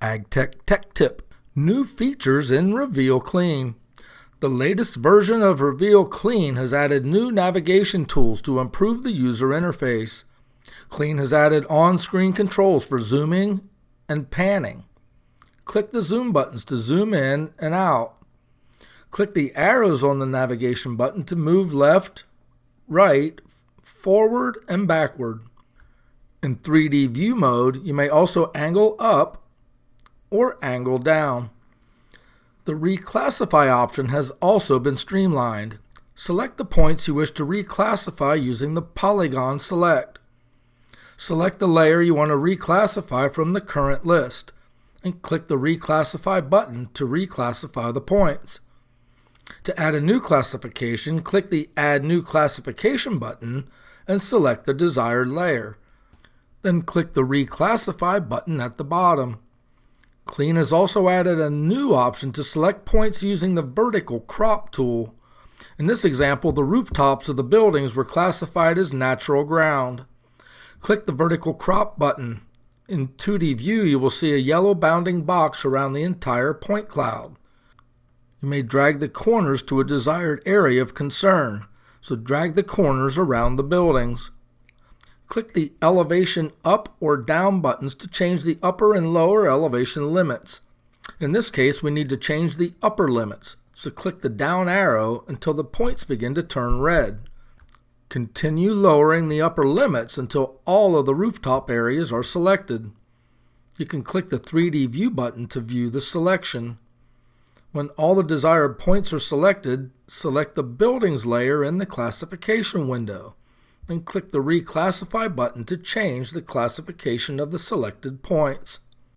AgTech Tech Tip: new features in Reveal Clean. The latest version of Reveal Clean has added new navigation tools to improve the user interface. Clean has added on-screen controls for zooming and panning. Click the zoom buttons to zoom in and out. Click the arrows on the navigation button to move left, right, forward, and backward. In 3D view mode, you may also angle up or angle down. The reclassify option has also been streamlined. Select the points you wish to reclassify using the polygon select. Select the layer you want to reclassify from the current list, and click the reclassify button to reclassify the points. To add a new classification, click the Add New Classification button and select the desired layer. Then click the Reclassify button at the bottom. Clean has also added a new option to select points using the vertical crop tool. In this example, the rooftops of the buildings were classified as natural ground. Click the vertical crop button. In 2D view, you will see a yellow bounding box around the entire point cloud. You may drag the corners to a desired area of concern, so drag the corners around the buildings. Click the elevation up or down buttons to change the upper and lower elevation limits. In this case, we need to change the upper limits, so click the down arrow until the points begin to turn red. Continue lowering the upper limits until all of the rooftop areas are selected. You can click the 3D view button to view the selection. When all the desired points are selected, select the buildings layer in the classification window. Then click the Reclassify button to change the classification of the selected points.